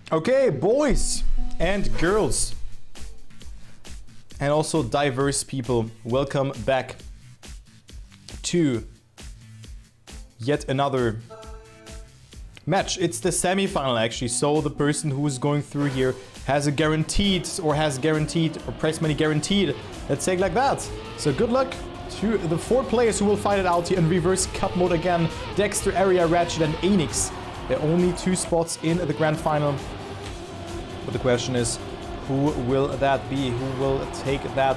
Okay, boys and girls, and also diverse people, welcome back to yet another match. It's the semi-final actually, so the person who is going through here has guaranteed, or prize money guaranteed. Let's say it like that. So good luck to the 4 players who will fight it out here in reverse cup mode again. Dexter, Eria, Ratchet and Aynyx. There are only 2 spots in the grand final. But the question is, who will that be? Who will take that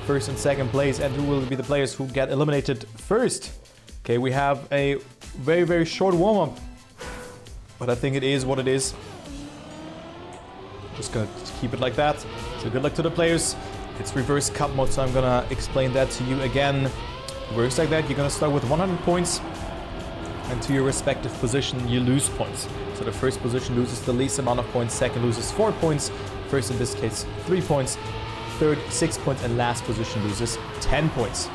first and second place? And who will be the players who get eliminated first? Okay, we have a very, very short warm-up. But I think it is what it is. Just gonna keep it like that. So good luck to the players. It's reverse cup mode, so I'm gonna explain that to you again. Works like that, you're gonna start with 100 points. And to your respective position, you lose points. So the first position loses the least amount of points, second loses 4 points, first in this case 3 points, third 6 points, and last position loses 10 points.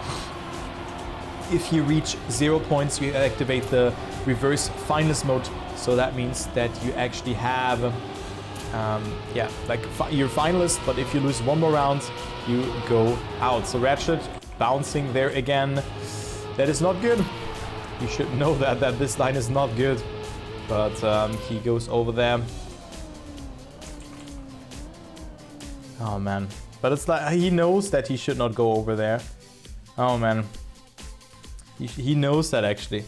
If you reach 0 points, you activate the reverse finalist mode. So that means that you actually have, you're finalist, but if you lose 1 more round, you go out. So Ratchet bouncing there again. That is not good. You should know that this line is not good. But he goes over there. Oh man. But it's like he knows that he should not go over there. Oh man. He knows that actually.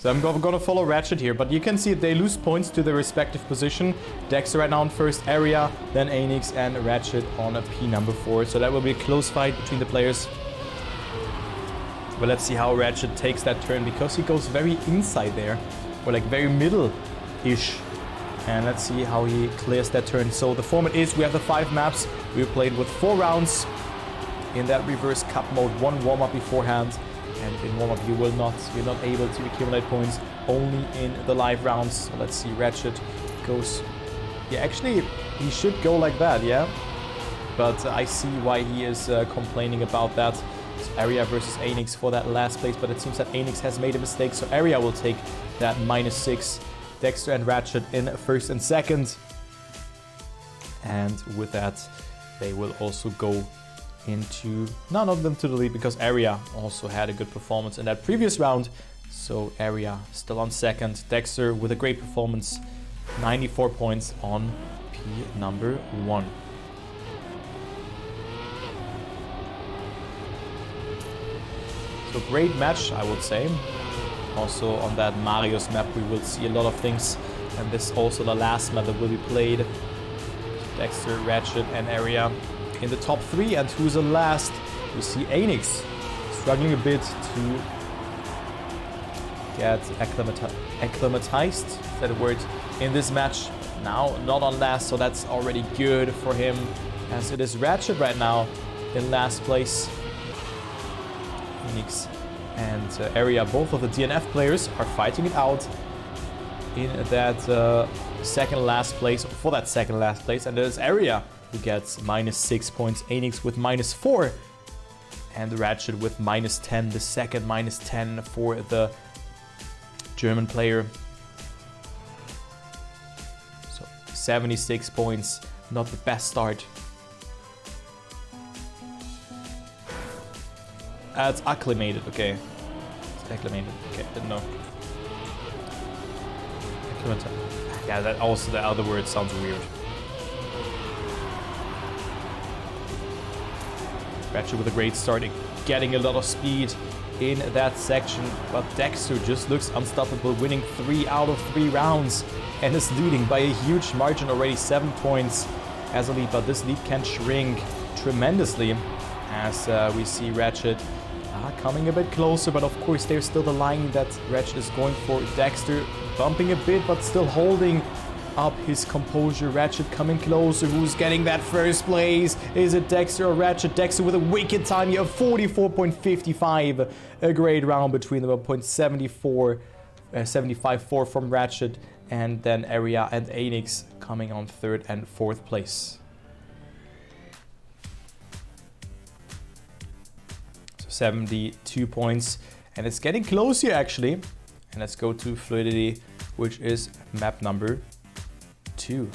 So I'm gonna follow Ratchet here, but you can see they lose points to their respective position. Dexter right now on first, Eria, then Aynyx and Ratchet on a P number 4. So that will be a close fight between the players. But let's see how Ratchet takes that turn, because he goes very inside there, or like very middle-ish. And let's see how he clears that turn. So the format is, we have the 5 maps. We played with 4 rounds in that reverse cup mode, 1 warm-up beforehand. And in warm-up you're not able to accumulate points, only in the live rounds. So let's see, Ratchet goes, yeah, actually he should go like that, yeah. But I see why he is complaining about that. So Eria versus Aynyx for that last place, but it seems that Aynyx has made a mistake, so Eria will take that -6. Dexter and Ratchet in first and second. And with that, they will also go into, none of them to the lead, because Eria also had a good performance in that previous round. So Eria still on second. Dexter with a great performance, 94 points on P number 1. So great match, I would say. Also on that Mario's map we will see a lot of things, and this is also the last map that will be played. Dexter, Ratchet and Eria in the top 3, and who's the last? We see Aynyx struggling a bit to get acclimatized, is that a word, in this match. Now not on last, so that's already good for him, as it is Ratchet right now in last place. Aynyx and Eria, both of the DNF players, are fighting it out in that second last place, for that second last place. And there's Eria, who gets -6 points, Aynyx with -4, and Ratchet with -10, the second -10 for the German player. So 76 points, not the best start. It's acclimated, okay. It's acclimated, okay, didn't know. Yeah, that also, the other word sounds weird. Ratchet with a great start, getting a lot of speed in that section, but Dexter just looks unstoppable, winning 3 out of 3 rounds and is leading by a huge margin already, 7 points as a lead, but this lead can shrink tremendously as we see Ratchet coming a bit closer, but of course there's still the line that Ratchet is going for. Dexter bumping a bit, but still holding up his composure. Ratchet coming closer. Who's getting that first place? Is it Dexter or Ratchet? Dexter with a wicked time here of 44.55. A great round between them, 75.4 from Ratchet, and then Eria and Aynyx coming on 3rd and 4th place. 72 points, and it's getting close here actually. And let's go to fluidity which is map number 2.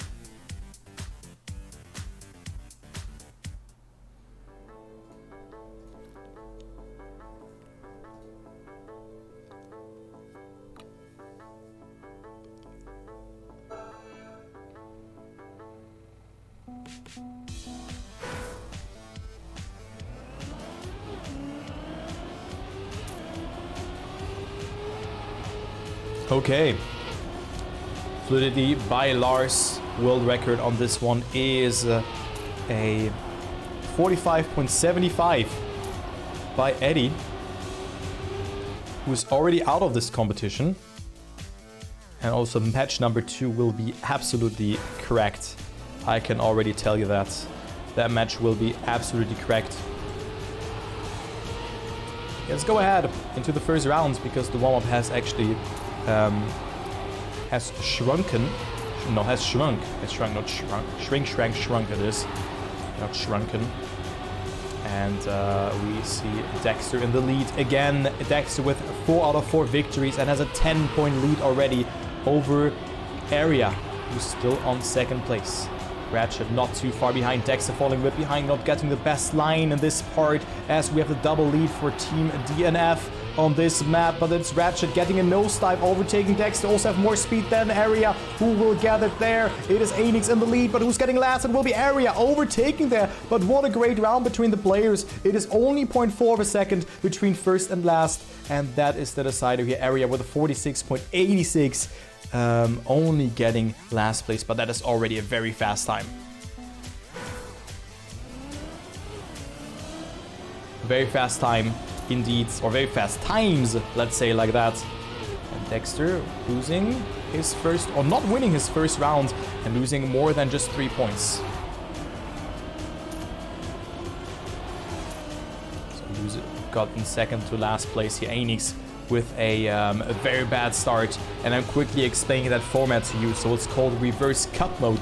Okay. Fluidity by Lars. World record on this one is a 45.75 by Eddie, who's already out of this competition. And also match number 2 will be absolutely correct. I can already tell you that. That match will be absolutely correct. Let's go ahead into the first round because the warm-up has actually has shrunken. No, has shrunk. Has shrunk, not shrunk. Shrunk it is. Not shrunken. And we see Dexter in the lead again. Dexter with 4 out of 4 victories and has a 10-point lead already over Eria, who's still on 2nd place. Ratchet not too far behind. Dexter falling a bit behind, not getting the best line in this part as we have the double lead for Team DNF on this map. But it's Ratchet getting a nosedive, overtaking Dexter. Also have more speed than Eria. Who will get it there? It is Aynyx in the lead, but who's getting last? It will be Eria overtaking there. But what a great round between the players. It is only 0.4 of a second between first and last. And that is the decider here. Eria with a 46.86. Only getting last place, but that is already a very fast time. Very fast time indeed, or very fast times, let's say like that. And Dexter losing his first, or not winning his first round and losing more than just 3 points. So got in second to last place here. Aynyx with a very bad start, and I'm quickly explaining that format to you. So it's called reverse cut mode.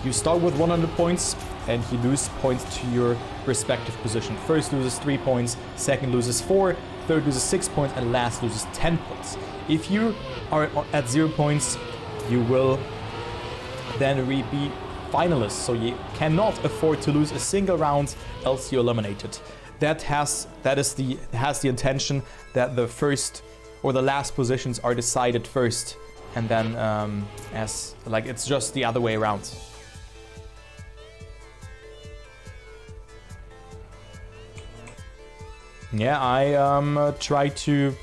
You start with 100 points and you lose points to your respective position. First loses 3 points, second loses 4, third loses 6 points, and last loses 10 points. If you are at 0 points, you will then be finalists. So you cannot afford to lose a single round, else you're eliminated. That has the intention that the first or the last positions are decided first, and then it's just the other way around. Yeah, I tried to.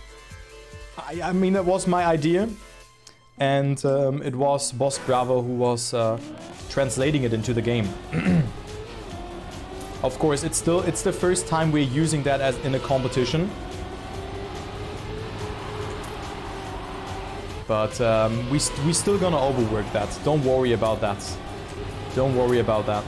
I mean, that was my idea, and it was Boss Bravo who was translating it into the game. Of course, it's the first time we're using that as in a competition. But we still gonna overwork that. Don't worry about that. Don't worry about that.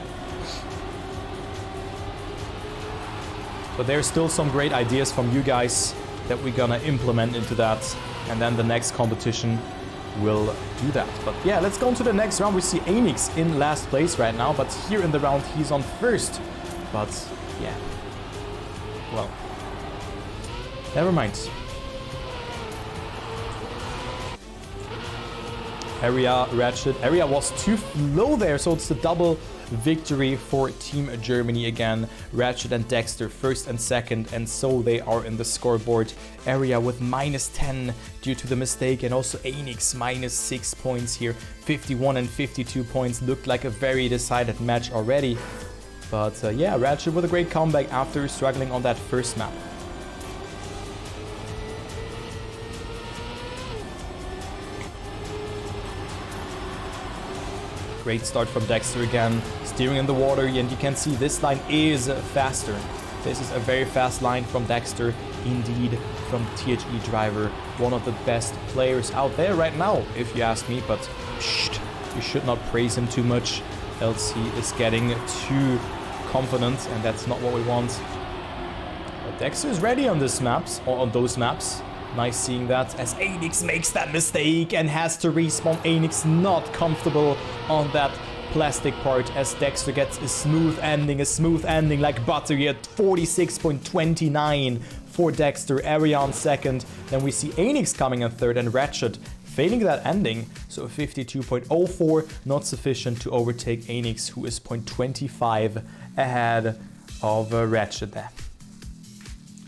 But there's still some great ideas from you guys that we're gonna implement into that. And then the next competition will do that. But yeah, let's go into the next round. We see Aynyx in last place right now, but here in the round he's on first. But yeah, well, never mind. Eria, Ratchet. Eria was too low there, so it's the double victory for Team Germany again. Ratchet and Dexter first and second, and so they are in the scoreboard. Eria with -10 due to the mistake, and also Aynyx -6 points here. 51 and 52 points. Looked like a very decided match already. But yeah, Ratchet with a great comeback after struggling on that first map. Great start from Dexter again, steering in the water, and you can see this line is faster. This is a very fast line from Dexter, indeed, from THE Driver. One of the best players out there right now, if you ask me, but you should not praise him too much, else he is getting too confident, and that's not what we want. But Dexter is ready on this maps, or on those maps. Nice seeing that as Aynyx makes that mistake and has to respawn. Aynyx not comfortable on that plastic part as Dexter gets a smooth ending like butter here. 46.29 for Dexter. Eria on second. Then we see Aynyx coming in third and Ratchet failing that ending. So 52.04, not sufficient to overtake Aynyx, who is 0.25 ahead of Ratchet there.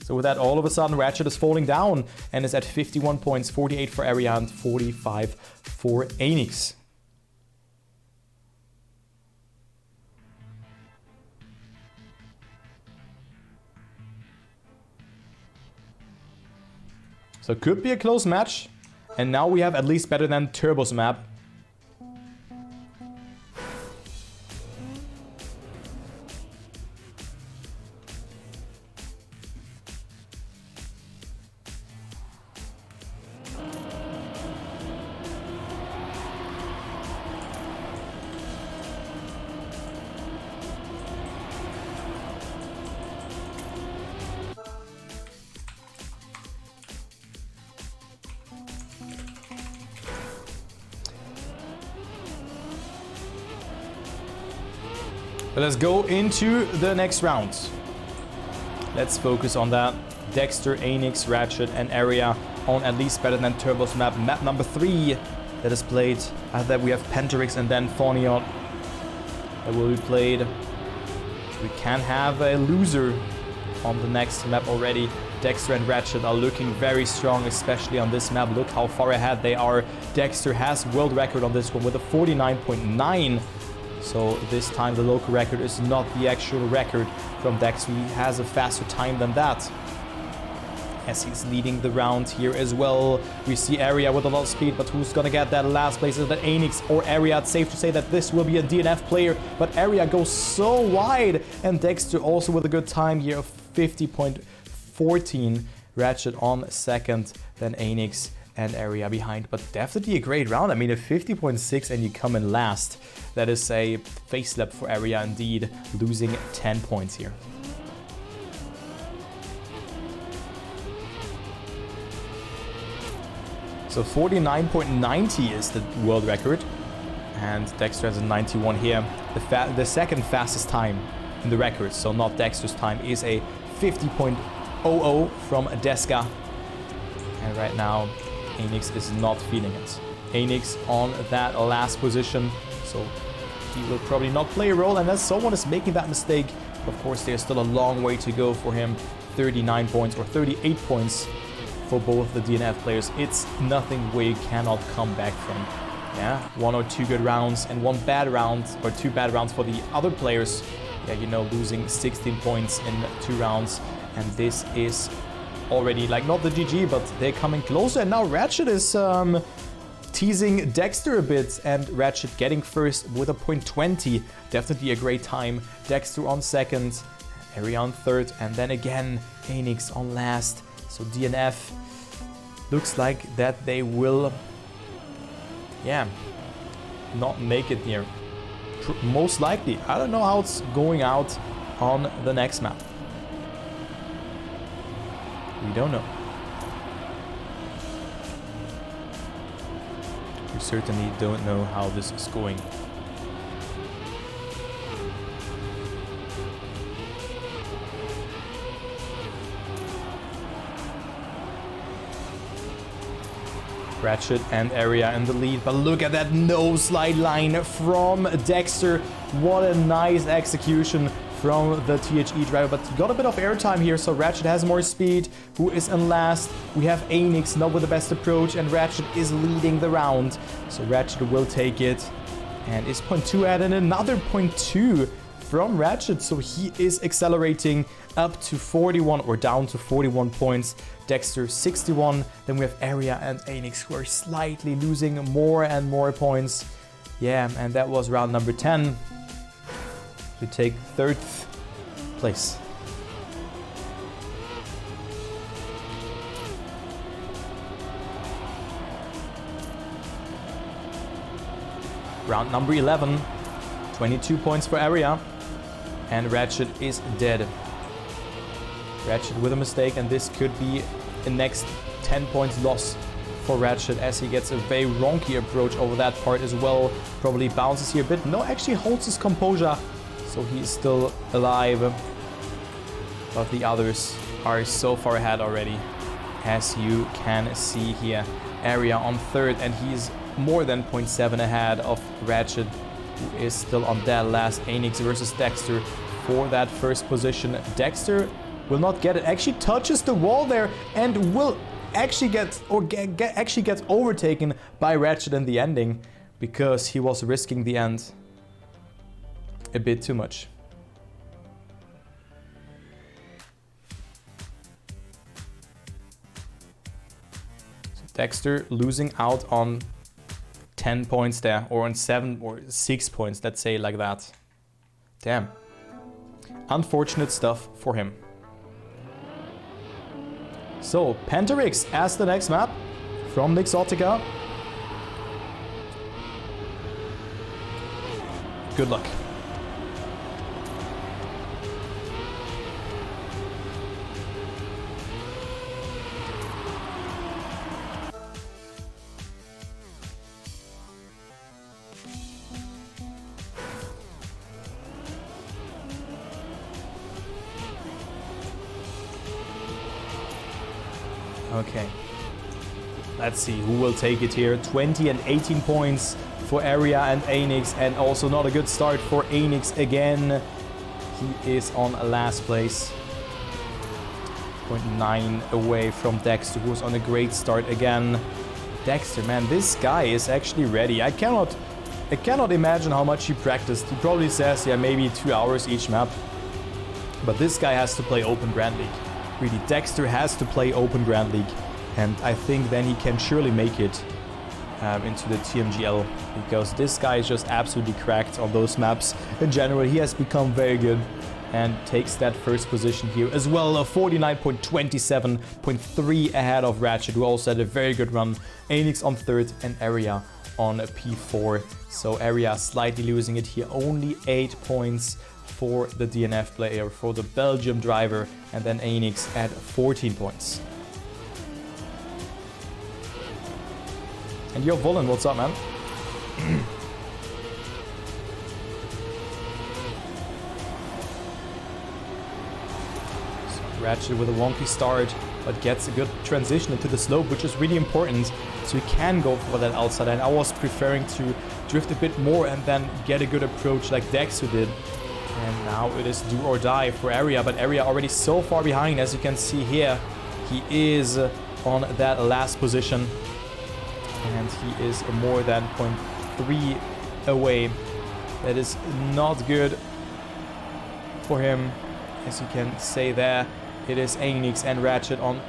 So with that, all of a sudden, Ratchet is falling down and is at 51 points, 48 for Eria and 45 for Aynyx. So it could be a close match. And now we have at least better than Turbo's map. But let's go into the next round. Let's focus on that. Dexter, Aynyx, Ratchet, and Eria on at least better than Turbo's map. Map number 3 that is played. After that we have Pentarix and then Phoniot that will be played. We can have a loser on the next map already. Dexter and Ratchet are looking very strong, especially on this map. Look how far ahead they are. Dexter has world record on this one with a 49.9. So this time the local record is not the actual record from Dexter. He has a faster time than that, as he's leading the round here as well. We see Eria with a lot of speed, but who's gonna get that last place? Is that Aynyx or Eria? It's safe to say that this will be a DNF player, but Eria goes so wide, and Dexter also with a good time here of 50.14. Ratchet on second, then Aynyx and Eria behind, but definitely a great round. I mean, a 50.6 and you come in last. That is a face slap for Eria indeed, losing 10 points here. So 49.90 is the world record, and Dexter has a 91 here. The second fastest time in the record, so not Dexter's time, is a 50.00 from Deska. And right now, Aynyx is not feeling it. Aynyx on that last position, so he will probably not play a role unless someone is making that mistake. Of course, there's still a long way to go for him. 39 points or 38 points for both the DNF players. It's nothing where you cannot come back from. Yeah, 1 or 2 good rounds and 1 bad round, or 2 bad rounds for the other players. Yeah, you know, losing 16 points in 2 rounds. And this is already, like, not the GG, but they're coming closer. And now Ratchet is teasing Dexter a bit, and Ratchet getting first with a 0.20. Definitely a great time. Dexter on second, Eria on third, and then again Aynyx on last. So DNF looks like that they will, yeah, not make it here. Most likely. I don't know how it's going out on the next map. We don't know. We certainly don't know how this is going. Ratchet and Eria in the lead, but look at that no slide line from Dexter. What a nice execution from the THE driver, but got a bit of airtime here, so Ratchet has more speed, who is in last. We have Aynyx not with the best approach, and Ratchet is leading the round. So Ratchet will take it, and is 0.2 add, and another 0.2 from Ratchet, so he is accelerating up to 41 or down to 41 points. Dexter 61, then we have Eria and Aynyx who are slightly losing more and more points. Yeah, and that was round number 10. To take 3rd place. Round number 11, 22 points for Eria, and Ratchet is dead. Ratchet with a mistake, and this could be the next 10 points loss for Ratchet, as he gets a very wonky approach over that part as well. Probably bounces here a bit. No, actually holds his composure, so he is still alive. But the others are so far ahead already, as you can see here. Eria on third, and he's more than 0.7 ahead of Ratchet, who is still on that last. Aynyx versus Dexter for that first position. Dexter will not get it. Actually touches the wall there and will actually actually gets overtaken by Ratchet in the ending because he was risking the end a bit too much. Dexter losing out on 10 points there, or on 7 or 6 points, let's say like that. Damn. Unfortunate stuff for him. So, Pentarix as the next map from Nixotica. Good luck. Okay, let's see who will take it here. 20 and 18 points for Eria and Aynyx, and also not a good start for Aynyx again. He is on last place. 0.9 away from Dexter, who's on a great start again. Dexter, man, this guy is actually ready. I cannot imagine how much he practiced. He probably says, yeah, maybe 2 hours each map. But this guy has to play Open Grand League. Really, Dexter has to play Open Grand League, and I think then he can surely make it into the TMGL, because this guy is just absolutely cracked on those maps. In general, he has become very good and takes that first position here as well. 49.27.3 ahead of Ratchet, who also had a very good run. Aynyx on third and Eria on P4. So Eria slightly losing it here, only 8 points for the DNF player, for the Belgium driver, and then Aynyx at 14 points. And yo, Volin, what's up, man? So Ratchet with a wonky start, but gets a good transition into the slope, which is really important, so he can go for that outside. And I was preferring to drift a bit more and then get a good approach like Dexter did. And now it is do or die for Eria, but Eria already so far behind, as you can see here. He is on that last position, and he is more than 0.3 away. That is not good for him, as you can say there. It is Aynyx and Ratchet on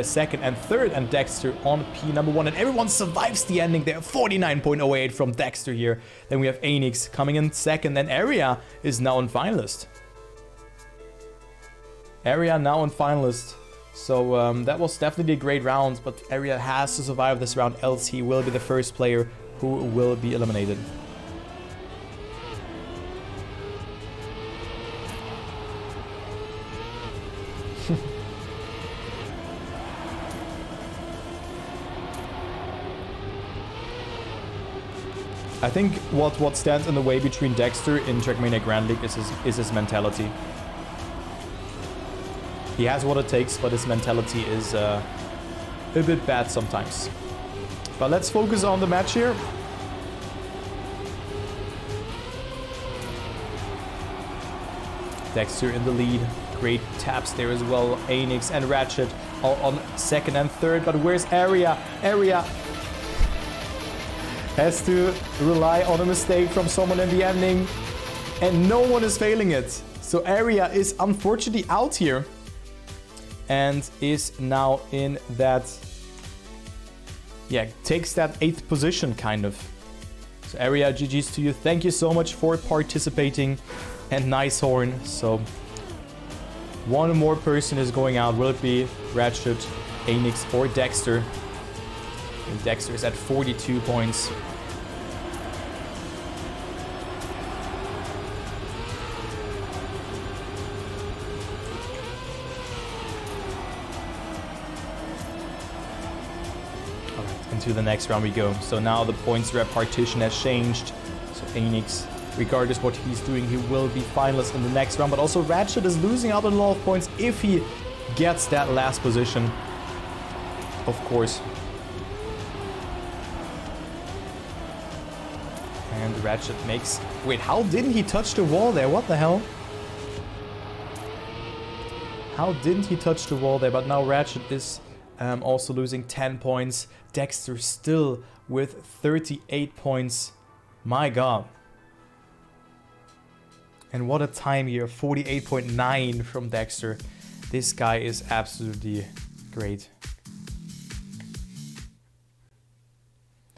second and third, and Dexter on P number 1, and everyone survives the ending there. 49.08 from Dexter here. Then we have Aynyx coming in second, and Eria is now in finalist. Eria now in finalist. So that was definitely a great round, but Eria has to survive this round, else he will be the first player who will be eliminated. I think what stands in the way between Dexter in Trackmania Grand League is his mentality. He has what it takes, but his mentality is a bit bad sometimes. But let's focus on the match here. Dexter in the lead. Great taps there as well. Aynyx and Ratchet are on second and third, but where's Eria? Eria has to rely on a mistake from someone in the ending, and no one is failing it. So Eria is unfortunately out here and is now in that, yeah, takes that 8th position kind of. So Eria, GG's to you. Thank you so much for participating, and nice horn. So one more person is going out. Will it be Ratchet, Aynyx, or Dexter? And Dexter is at 42 points. Alright, into the next round we go. So now the points repartition has changed. So Aynyx, regardless what he's doing, he will be finalist in the next round. But also Ratchet is losing out on a lot of points if he gets that last position, of course. And Ratchet makes... Wait, how didn't he touch the wall there? What the hell? How didn't he touch the wall there? But now Ratchet is also losing 10 points. Dexter still with 38 points. My god. And what a time here. 48.9 from Dexter. This guy is absolutely great.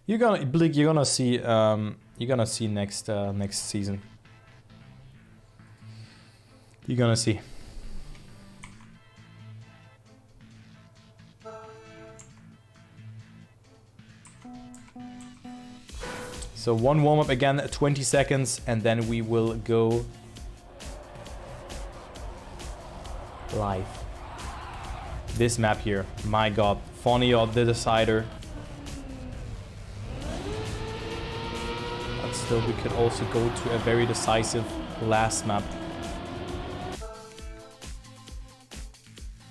You're gonna see next season. You're gonna see. So one warm-up again, 20 seconds, and then we will go live. This map here, my god, Fonio the decider. But still, we could also go to a very decisive last map.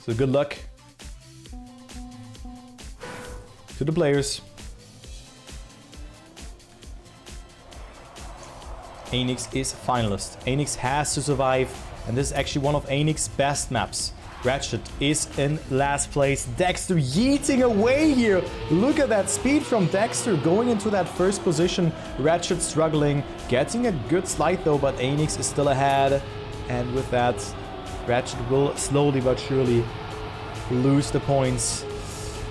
So good luck to the players. Aynyx is finalist. Aynyx has to survive, and this is actually one of Aynyx's best maps. Ratchet is in last place. Dexter yeeting away here. Look at that speed from Dexter going into that first position. Ratchet struggling, getting a good slide though, but Aynyx is still ahead. And with that, Ratchet will slowly but surely lose the points.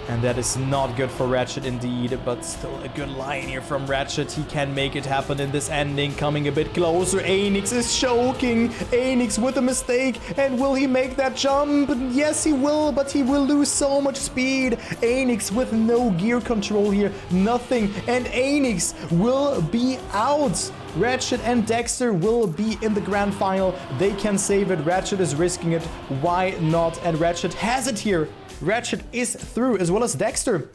And that is not good for Ratchet indeed, but still a good line here from Ratchet. He can make it happen in this ending, coming a bit closer. Aynyx is choking. Aynyx with a mistake, and will he make that jump? Yes, he will, but he will lose so much speed. Aynyx with no gear control here, nothing, and Aynyx will be out. Ratchet and Dexter will be in the grand final. They can save it. Ratchet is risking it. Why not? And Ratchet has it here. Ratchet is through, as well as Dexter.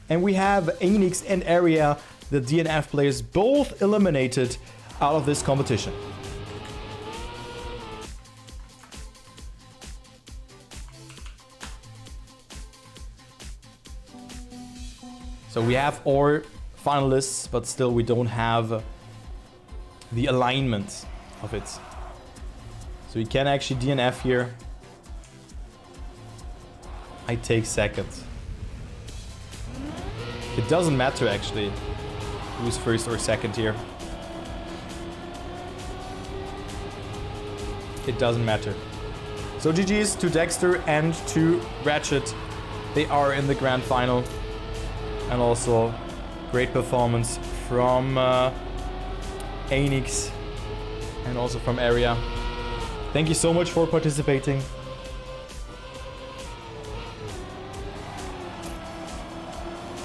And we have Aynyx and Eria, the DNF players, both eliminated out of this competition. So we have our finalists, but still we don't have the alignment of it. So you can actually DNF here. I take second. It doesn't matter actually who's first or second here. It doesn't matter. So GG's to Dexter and to Ratchet. They are in the grand final. And also great performance from Aynyx and also from Eria. Thank you so much for participating.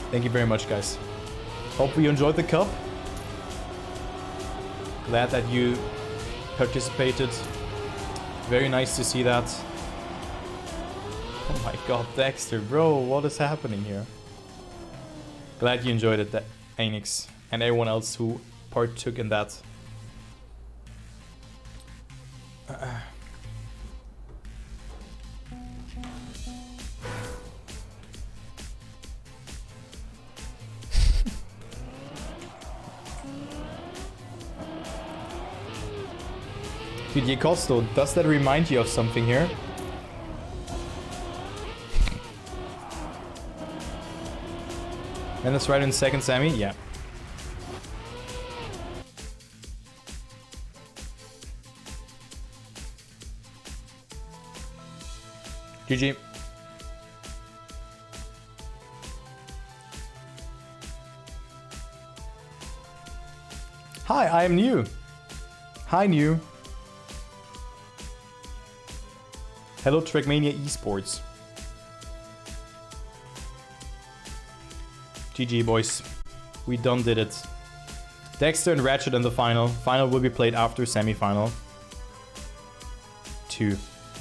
Thank you very much, guys. Hope you enjoyed the cup. Glad that you participated. Very nice to see that. Oh my god, Dexter, bro, what is happening here? Glad you enjoyed it, Aynyx, and everyone else who partook in that. Dude, Costo, does that remind you of something here? And that's right in second semi? Yeah. GG. Hi, I am new. Hi, new. Hello, Trackmania Esports. GG, boys. We done did it. Dexter and Ratchet in the final. Final will be played after semi-final 2.